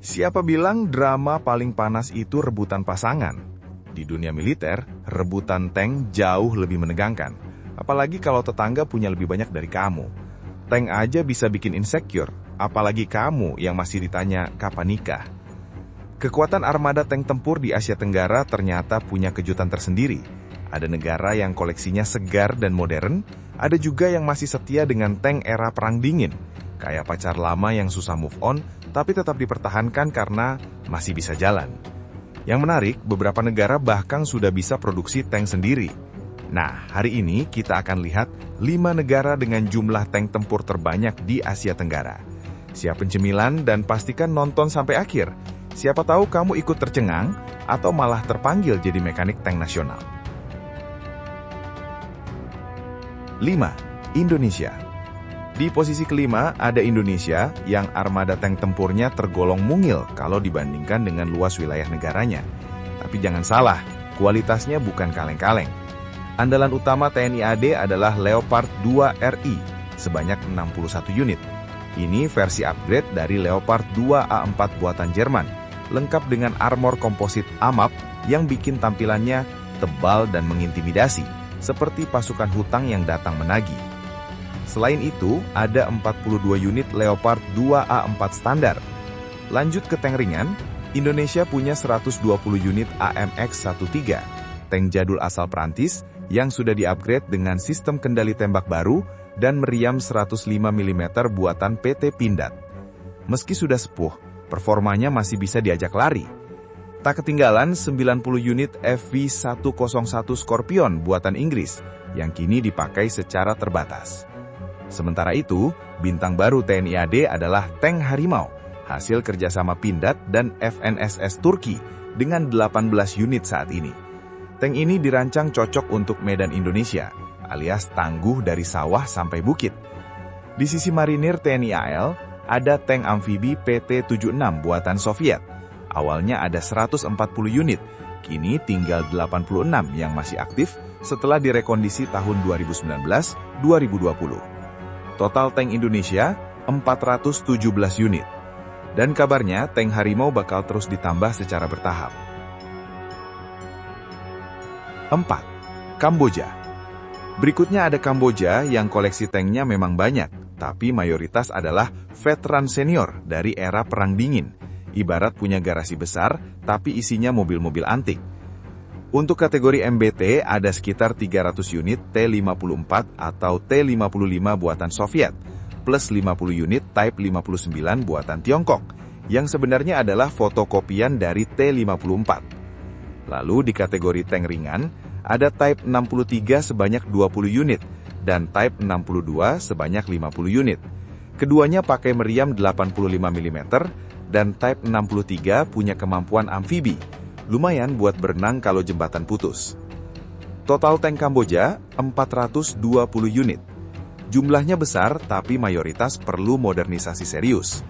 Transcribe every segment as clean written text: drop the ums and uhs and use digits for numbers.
Siapa bilang drama paling panas itu rebutan pasangan? Di dunia militer, rebutan tank jauh lebih menegangkan. Apalagi kalau tetangga punya lebih banyak dari kamu. Tank aja bisa bikin insecure, apalagi kamu yang masih ditanya kapan nikah. Kekuatan armada tank tempur di Asia Tenggara ternyata punya kejutan tersendiri. Ada negara yang koleksinya segar dan modern, ada juga yang masih setia dengan tank era Perang Dingin. Kayak pacar lama yang susah move on, tapi tetap dipertahankan karena masih bisa jalan. Yang menarik, beberapa negara bahkan sudah bisa produksi tank sendiri. Nah, hari ini kita akan lihat 5 negara dengan jumlah tank tempur terbanyak di Asia Tenggara. Siapin cemilan dan pastikan nonton sampai akhir. Siapa tahu kamu ikut tercengang atau malah terpanggil jadi mekanik tank nasional. 5. Indonesia. Di posisi kelima ada Indonesia yang armada tank tempurnya tergolong mungil kalau dibandingkan dengan luas wilayah negaranya. Tapi jangan salah, kualitasnya bukan kaleng-kaleng. Andalan utama TNI AD adalah Leopard 2 RI sebanyak 61 unit. Ini versi upgrade dari Leopard 2 A4 buatan Jerman, lengkap dengan armor komposit AMAP yang bikin tampilannya tebal dan mengintimidasi, seperti pasukan hutang yang datang menagih. Selain itu, ada 42 unit Leopard 2 A4 standar. Lanjut ke tank ringan, Indonesia punya 120 unit AMX-13, tank jadul asal Prancis yang sudah di-upgrade dengan sistem kendali tembak baru dan meriam 105 mm buatan PT Pindad. Meski sudah sepuh, performanya masih bisa diajak lari. Tak ketinggalan 90 unit FV101 Scorpion buatan Inggris yang kini dipakai secara terbatas. Sementara itu, bintang baru TNI AD adalah tank Harimau, hasil kerjasama Pindad dan FNSS Turki dengan 18 unit saat ini. Tank ini dirancang cocok untuk medan Indonesia, alias tangguh dari sawah sampai bukit. Di sisi marinir TNI AL, ada tank amfibi PT-76 buatan Soviet. Awalnya ada 140 unit, kini tinggal 86 yang masih aktif setelah direkondisi tahun 2019-2020. Total tank Indonesia 417 unit. Dan kabarnya tank Harimau bakal terus ditambah secara bertahap. 4. Kamboja. Berikutnya ada Kamboja yang koleksi tanknya memang banyak, tapi mayoritas adalah veteran senior dari era Perang Dingin. Ibarat punya garasi besar, tapi isinya mobil-mobil antik. Untuk kategori MBT ada sekitar 300 unit T-54 atau T-55 buatan Soviet, plus 50 unit Type 59 buatan Tiongkok, yang sebenarnya adalah fotokopian dari T-54. Lalu di kategori tank ringan, ada Type 63 sebanyak 20 unit, dan Type 62 sebanyak 50 unit. Keduanya pakai meriam 85 mm, dan Type 63 punya kemampuan amfibi. Lumayan buat berenang kalau jembatan putus. Total tank Kamboja 420 unit. Jumlahnya besar tapi mayoritas perlu modernisasi serius.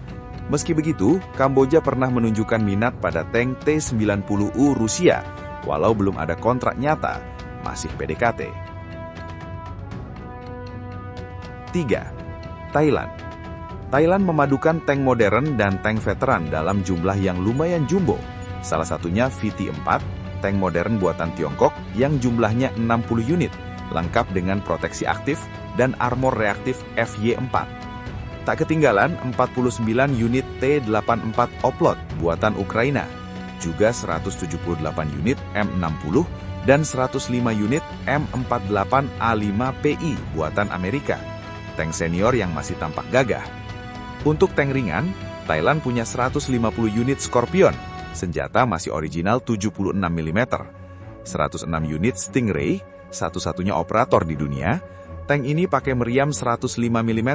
Meski begitu, Kamboja pernah menunjukkan minat pada tank T-90U Rusia, walau belum ada kontrak nyata, masih PDKT. 3. Thailand. Thailand memadukan tank modern dan tank veteran dalam jumlah yang lumayan jumbo. Salah satunya VT-4, tank modern buatan Tiongkok yang jumlahnya 60 unit, lengkap dengan proteksi aktif dan armor reaktif FY-4. Tak ketinggalan 49 unit T-84 Oplot buatan Ukraina, juga 178 unit M60 dan 105 unit M48A5PI buatan Amerika, tank senior yang masih tampak gagah. Untuk tank ringan, Thailand punya 150 unit Scorpion, senjata masih original 76 mm, 106 unit Stingray, satu-satunya operator di dunia. Tank ini pakai meriam 105 mm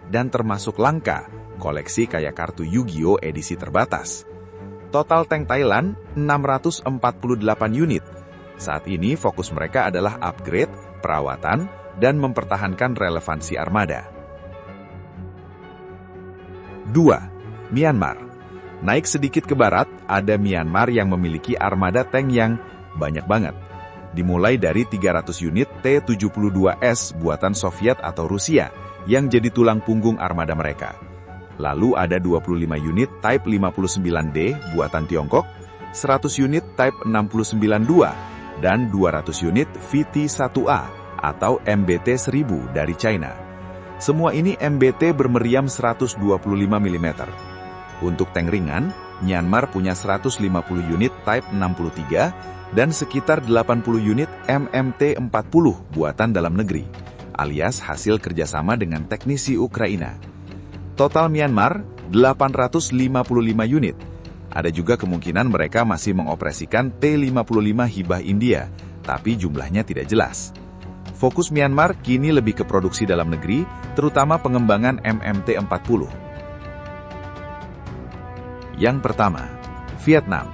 dan termasuk langka, koleksi kayak kartu Yu-Gi-Oh edisi terbatas. Total tank Thailand 648 unit. Saat ini fokus mereka adalah upgrade, perawatan, dan mempertahankan relevansi armada. 2. Myanmar. Naik sedikit ke barat, ada Myanmar yang memiliki armada tank yang banyak banget. Dimulai dari 300 unit T-72S buatan Soviet atau Rusia, yang jadi tulang punggung armada mereka. Lalu ada 25 unit Type 59D buatan Tiongkok, 100 unit Type 69-2, dan 200 unit VT-1A atau MBT-1000 dari China. Semua ini MBT bermeriam 125 mm. Untuk tank ringan, Myanmar punya 150 unit Type 63 dan sekitar 80 unit MMT-40 buatan dalam negeri, alias hasil kerjasama dengan teknisi Ukraina. Total Myanmar, 855 unit. Ada juga kemungkinan mereka masih mengoperasikan T-55 hibah India, tapi jumlahnya tidak jelas. Fokus Myanmar kini lebih ke produksi dalam negeri, terutama pengembangan MMT-40. Yang pertama, Vietnam.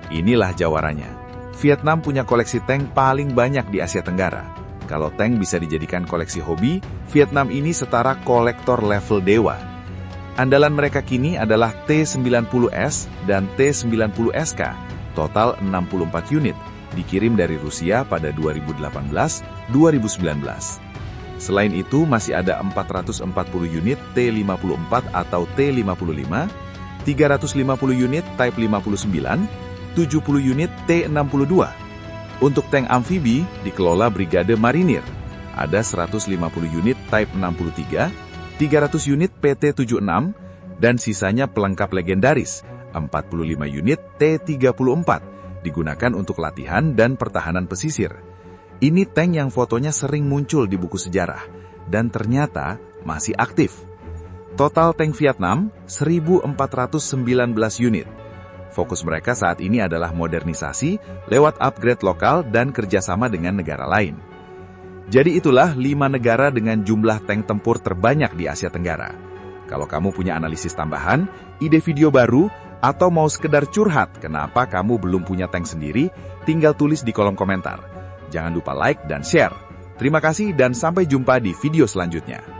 Inilah jawarannya. Vietnam punya koleksi tank paling banyak di Asia Tenggara. Kalau tank bisa dijadikan koleksi hobi, Vietnam ini setara kolektor level dewa. Andalan mereka kini adalah T-90S dan T-90SK, total 64 unit, dikirim dari Rusia pada 2018-2019. Selain itu, masih ada 440 unit T-54 atau T-55, 350 unit Type 59, 70 unit T-62. Untuk tank amfibi dikelola Brigade Marinir. Ada 150 unit Type 63, 300 unit PT-76, dan sisanya pelengkap legendaris, 45 unit T-34, digunakan untuk latihan dan pertahanan pesisir. Ini tank yang fotonya sering muncul di buku sejarah, dan ternyata masih aktif. Total tank Vietnam, 1.419 unit. Fokus mereka saat ini adalah modernisasi lewat upgrade lokal dan kerjasama dengan negara lain. Jadi itulah 5 negara dengan jumlah tank tempur terbanyak di Asia Tenggara. Kalau kamu punya analisis tambahan, ide video baru, atau mau sekedar curhat kenapa kamu belum punya tank sendiri, tinggal tulis di kolom komentar. Jangan lupa like dan share. Terima kasih dan sampai jumpa di video selanjutnya.